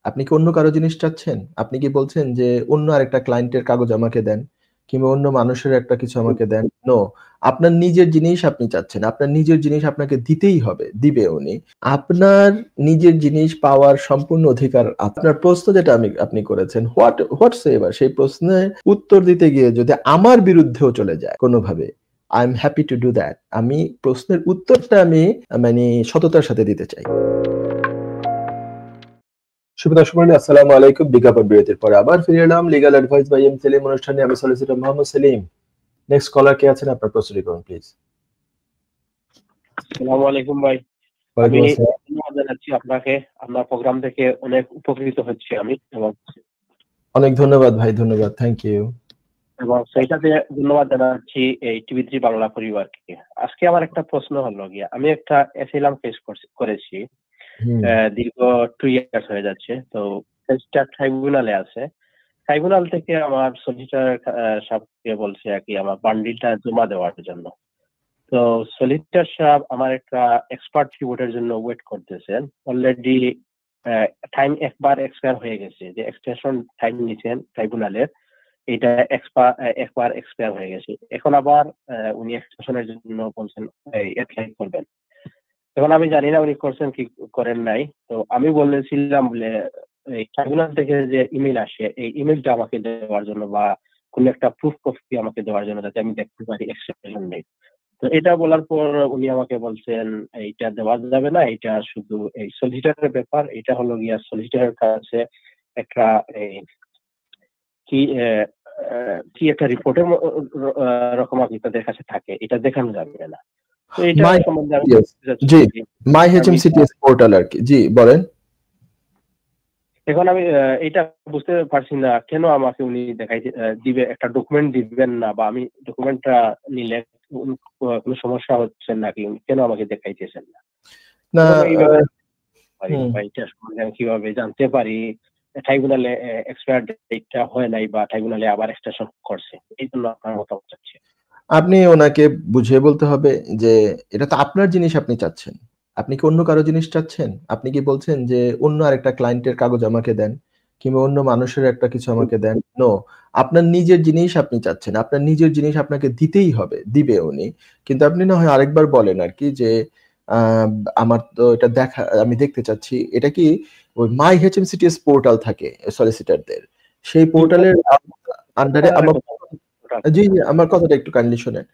আপনি কি অন্য কারো জিনিস চাচ্ছেন? আপনি কি বলছেন যে অন্য আরেকটা ক্লায়েন্টের কাগজ আমাকে দেন কিংবা অন্য মানুষের একটা কিছু আমাকে দেন? নো। আপনার নিজের জিনিস আপনি চাচ্ছেন। আপনার নিজের জিনিস আপনাকে দিতেই হবে, দিবে উনি। আপনার নিজের জিনিস পাওয়ার সম্পূর্ণ অধিকার আপনার প্রশ্ন যেটা আপনি করেছেন হোয়াটসএভার সেই প্রশ্নের উত্তর দিতে গিয়ে যদি আমার বিরুদ্ধেও চলে যায় কোনোভাবে, I am happy to do that. আমি প্রশ্নের উত্তরটা আমি মানে সততার সাথে দিতে চাই। শুভ দর্শক মণ্ডলী, আসসালামু আলাইকুম। বিজ্ঞাপন বিরতির পরে আবার ফিরে এলাম legal advice by M Selim অনুষ্ঠানে। আমি solicitor Mohammad Selim. Next caller কে আছেন? আপনার প্রস্তুতি করুন প্লিজ। আসসালামু আলাইকুম ভাই। আমি ধন্যবাদ জানাচ্ছি আপনাকে। আপনার প্রোগ্রাম থেকে অনেক উপকৃত হচ্ছি আমি এবং অনেক ধন্যবাদ ভাই, ধন্যবাদ, থ্যাংক ইউ। এবং সেইটাতে ধন্যবাদ জানাচ্ছি এই টিভি3 বাংলা পরিবারকে। আজকে আমার একটা প্রশ্ন হলো গিয়া, আমি একটা অ্যাসাইলাম কেস করেছি দীর্ঘ 2 ইয়ার্স হয়ে যাচ্ছে। তো কেসটা ট্রাইব্যুনালে আছে। ট্রাইব্যুনাল থেকে আমার সলিসিটর সাহেবকে বলছে আর কি আমার বান্ডিলটা জমা দেওয়ার জন্য। তো সলিসিটর সাহেব আমার একটা এক্সপার্ট রিপোর্টের জন্য ওয়েট করতেছেন। অলরেডি টাইম একবার এক্সপায়ার হয়ে গেছে, যে এক্সটেনশন টাইম নিছেন ট্রাইব্যুনালের, এটা একবার এক্সপায়ার হয়ে গেছে। এখন আবার উনি এক্সটেনশনের জন্য বলছেন অ্যাপ্লাই করবেন। এখন আমি জানি না উনি করছেন কি করেন নাই। তো আমি বলেছিলাম বলে এই ট্রাইব্যুনাল থেকে যে ইমেল আসে, এই ইমেলটা আমাকে দেওয়ার জন্য বা কোন একটা প্রুফ কপি আমাকে দেওয়ার জন্য, যাতে আমি দেখতে পারি এক্সটেনশন নেই। তো এটা বলার পর উনি আমাকে বলছেন এইটা দেওয়া যাবে না, এটা শুধু এই সলিসিটরের ব্যাপার। এটা হলো গিয়া সলিসিটরের কাছে একটা কি একটা রিপোর্টের রকম আর কি তাদের কাছে থাকে, এটা দেখানো যাবে না। তো এটা সম্বন্ধে আমি জি, মাই HMCTS পোর্টাল আর কি। জি বলেন। এখন আমি এটা বুঝতে পারছি না কেন আমাকে উনি দেখাইতে দিবে, একটা ডকুমেন্ট দিবেন না, বা আমি ডকুমেন্টটা নিলে কোনো সমস্যা হচ্ছে নাকি, কেন আমাকে দেখাইতেছেন না? না এটা সম্বন্ধে আমি কিভাবে জানতে পারি ট্রাইব্যুনালে এক্সপায়ার ডেটটা হয় নাই বা ট্রাইব্যুনালে আবার এক্সটেনশন করছে? এই জন্য আপনার মতামত চাচ্ছি। আপনি ওনাকে বুঝিয়ে বলতে হবে যে এটা তো আপনার জিনিস, আপনি চাচ্ছেন। আপনি কি অন্য কারো জিনিস চাচ্ছেন? আপনি কি বলছেন যে অন্য আরেকটা ক্লায়েন্টের কাগজ আমাকে দেন কিংবা অন্য মানুষের একটা কিছু আমাকে দেন? নো। আপনার নিজের জিনিস আপনি চাচ্ছেন। আপনার নিজের জিনিস আপনাকে দিতেই হবে, দিবে উনি। কিন্তু আপনি না হয় আরেকবার বলেন আর কি যে আমার তো এটা আমি দেখতে চাচ্ছি। এটা কি ওই মাই HMCTS পোর্টাল থাকে সলিসিটরদের, সেই পোর্টালের আন্ডারে জি, জি, আমার কথাটা একটু কাইন্ডলি শোনেন।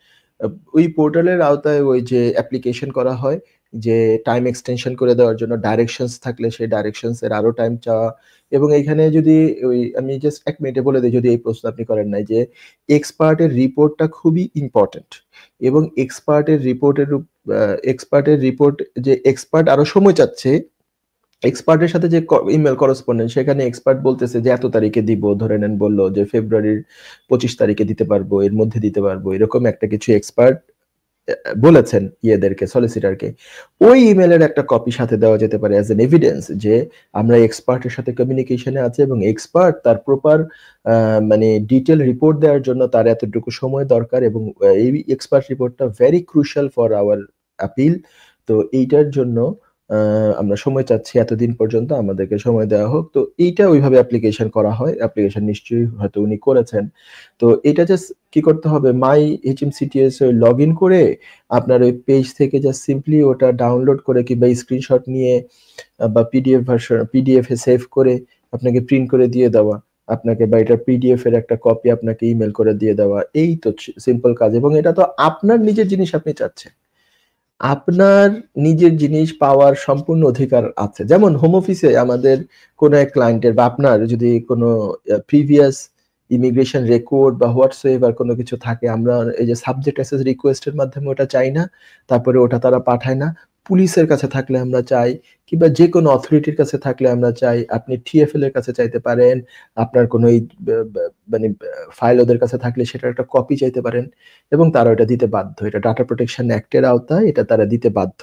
ওই পোর্টালের আওতায় ওই যে অ্যাপ্লিকেশন করা হয় যে টাইম এক্সটেনশন করে দেওয়ার জন্য, ডাইরেকশনস থাকলে সেই ডাইরেকশনস এর আরো টাইম চাওয়া। এবং এইখানে যদি ওই আমি জাস্ট 1 মিনিটে বলে দেই, যদি এই প্রশ্ন আপনি করেন নাই, যে এক্সপার্টের রিপোর্টটা খুবই ইম্পর্টেন্ট। এবং এক্সপার্টের রিপোর্ট যে এক্সপার্ট আরো সময় চাচ্ছে, এক্সপার্টের সাথে যে ইমেল করেসপন্ডেন্স, সেখানে এক্সপার্ট বলতেছে যে এত তারিখে দিব, ধরে নেন বললো যে ফেব্রুয়ারির 25 তারিখে দিতে পারবো, এর মধ্যে দিতে পারবো, এরকম একটা কিছু এক্সপার্ট বলেছেন ইয়েদেরকে, সলিসিটরকে। ওই ইমেলের একটা কপি সাথে দেওয়া যেতে পারে অ্যাজ এন এভিডেন্স যে আমরা এক্সপার্টের সাথে কমিউনিকেশনে আছে এবং এক্সপার্ট তার প্রপার মানে ডিটেল রিপোর্ট দেওয়ার জন্য তার এতটুকু সময় দরকার, এবং এই এক্সপার্ট রিপোর্টটা very crucial for our appeal. তো এইটার জন্য আমরা সময় চাচ্ছি, এতদিন পর্যন্ত আমাদেরকে সময় দেওয়া হোক। তো এইটা ওইভাবে অ্যাপ্লিকেশন করা হয়। অ্যাপ্লিকেশন নিশ্চয়ই হয়তো উনি করেছেন। তো এটা জাস্ট কি করতে হবে, মাই HMCTS লগ ইন করে আপনার ওই পেজ থেকে জাস্ট সিম্পলি ওটা ডাউনলোড করে কিংবা স্ক্রিনশট নিয়ে বা PDF এ সেভ করে আপনাকে প্রিন্ট করে দিয়ে দেওয়া, আপনাকে বা এটা PDF এর একটা কপি আপনাকে ইমেল করে দিয়ে দেওয়া। এই তো সিম্পল কাজ। এবং এটা তো আপনার নিজের জিনিস আপনি চাচ্ছেন। আপনার নিজের জিনিস পাওয়ার সম্পূর্ণ অধিকার আছে। যেমন হোম অফিসে আমাদের কোন এক ক্লায়েন্টের বা আপনার যদি কোনো প্রিভিয়াস ইমিগ্রেশন রেকর্ড বা হোয়াটসএভার কোনো কিছু থাকে, আমরা এই যে সাবজেক্ট অ্যাসেস রিকোয়েস্টের মাধ্যমে ওটা চাই না, তারপরে ওটা তারা পাঠায় না। পুলিশের কাছে থাকলে আমরা চাই, কিংবা যে কোনো অথরিটির কাছে থাকলে আমরা চাই। আপনি TFL এর কাছে চাইতে পারেন, আপনার কোনো এই মানে ফাইল ওদের কাছে থাকলে সেটার একটা কপি চাইতে পারেন, এবং তারা এটা দিতে বাধ্য। এটা ডাটা প্রোটেকশন অ্যাক্টের আওতায়, এটা তারা দিতে বাধ্য।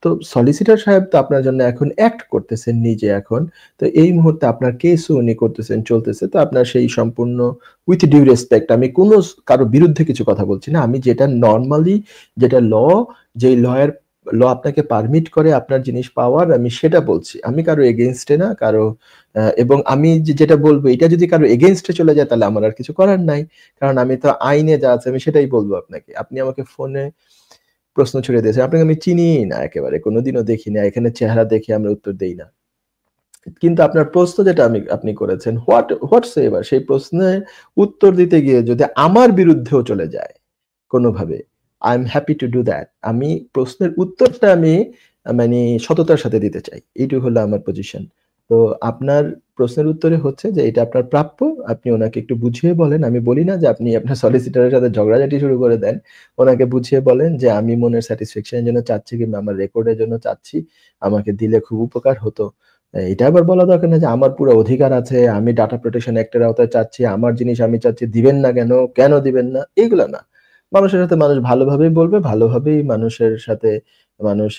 তো সলিসিটর সাহেব তো আপনার জন্য এখন অ্যাক্ট করতেছেন নিজে এখন। তো এই মুহূর্তে আপনার কেসও উনি করতেছেন, চলতেছে। তো আপনার সেই সম্পূর্ণ উইথ ডিউ রেসপেক্ট, আমি কোনো কারো বিরুদ্ধে কিছু কথা বলছি না, আমি যেটা নর্মালি যেটা ল, যে লয়ের ল আপনাকে পারমিট করে আপনার জিনিস পাওয়ার, আমি সেটা বলছি। আমি কারো এগেইনস্টে না, কারো এবং আমি যেটা বলবো এটা যদি কারো এগেইনস্টে চলে যায় তাহলে আমার আর কিছু করার নাই। কারণ আমি তো আইনে যা আছে আমি সেটাই বলবো আপনাকে। আপনি আমাকে ফোনে প্রশ্ন ছুড়ে দিয়েছেন। আপনাকে আমি চিনিই না একেবারে। কোনোদিনও দেখি না। এখানে চেহারা দেখে আমরা উত্তর দেই না। কিন্তু আপনার প্রশ্ন যেটা আপনি করেছেন হোয়াটসএভার, সেই প্রশ্নের উত্তর দিতে গিয়ে যদি আমার বিরুদ্ধেও চলে যায় কোনোভাবে, I am happy to do that. আমি প্রশ্নের উত্তরটা আমি মানে সততার সাথে দিতে চাই। এইটুকু হলো আমার পজিশন। তো আপনার প্রশ্নের উত্তরে হচ্ছে যে এটা আপনার প্রাপ্য। আপনি ওনাকে একটু বুঝিয়ে বলেন। আমি বলি না যে আপনি আপনার সলিসিটরের সাথে ঝগড়াঝাটি শুরু করে দেন। ওনাকে বুঝিয়ে বলেন যে আমি মনের স্যাটিসফ্যাকশন এর জন্য চাচ্ছি কিংবা আমার রেকর্ডের জন্য চাচ্ছি। আমাকে দিলে খুব উপকার হতো। এটা আবার বলা দরকার না যে আমার পুরো অধিকার আছে, আমি ডাটা প্রোটেকশন অ্যাক্টের আওতায় চাচ্ছি, আমার জিনিস আমি চাচ্ছি, দিবেন না কেন, কেন দিবেন না, এগুলো না। মানুষের সাথে মানুষ ভালোভাবেই বলবে, ভালোভাবেই মানুষের সাথে মানুষ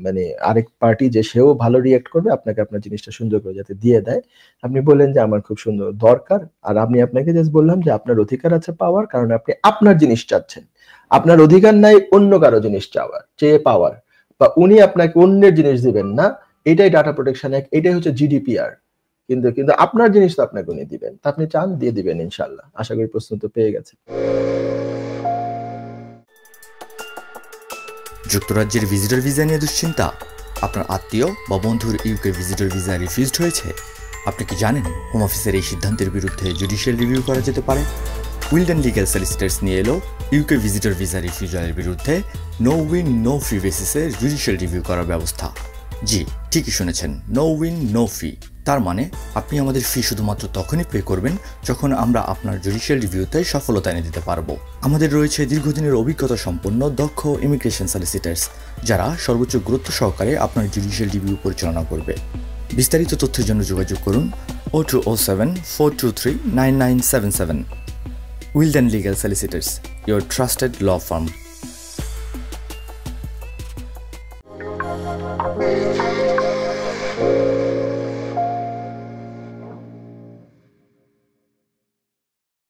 মানে আরেক পার্টি যে সেও ভালো রিঅ্যাক্ট করবে, আপনাকে আপনার জিনিসটা সুন্দর করে যাতে দিয়ে দেয়। আপনি বললেন যে আমার খুব সুন্দর দরকার, আর আমি আপনাকে জাস্ট বললাম যে আপনার অধিকার আছে পাওয়ার, কারণ আপনি আপনার জিনিস চাচ্ছেন। আপনার অধিকার নাই অন্য কারো জিনিস চাওয়ার, চেয়ে পাওয়ার, বা উনি আপনাকে অন্যের জিনিস দিবেন না। এটাই ডাটা প্রোটেকশন অ্যাক্ট, এটাই হচ্ছে জিডিপিআর। কিন্তু কিন্তু আপনার জিনিস তো আপনাকে উনি দিবেন, তা আপনি চান দিয়ে দিবেন ইনশাল্লাহ। আশা করি প্রশ্ন তো পেয়ে গেছে। যুক্তরাজ্যের ভিজিটর ভিসা নিয়ে দুশ্চিন্তা? আপনার আত্মীয় বা বন্ধুর ইউকে ভিজিটর ভিসা রিফিউজড হয়েছে? আপনি কি জানেন হোম অফিসের এই সিদ্ধান্তের বিরুদ্ধে জুডিশিয়াল রিভিউ করা যেতে পারে? উইলডেন লিগ্যাল সলিসিটরস নিয়ে এলো ইউকে ভিজিটর ভিসা রিফিউজালের বিরুদ্ধে নো উইন নো ফি বেসিসে জুডিশিয়াল রিভিউ করার ব্যবস্থা। জি, ঠিকই শুনেছেন, নো উইন নো ফি। তার মানে আপনি আমাদের ফি শুধুমাত্র তখনই পে করবেন যখন আমরা আপনার জুডিশিয়াল রিভিউতে সফলতা এনে দিতে পারবো। আমাদের রয়েছে দীর্ঘদিনের অভিজ্ঞতা সম্পন্ন দক্ষ ইমিগ্রেশন সলিসিটার্স, যারা সর্বোচ্চ গুরুত্ব সহকারে আপনার জুডিশিয়াল রিভিউ পরিচালনা করবে। বিস্তারিত তথ্যের জন্য যোগাযোগ করুন 0207 423 9977। Wilden legal solicitors, your trusted law firm.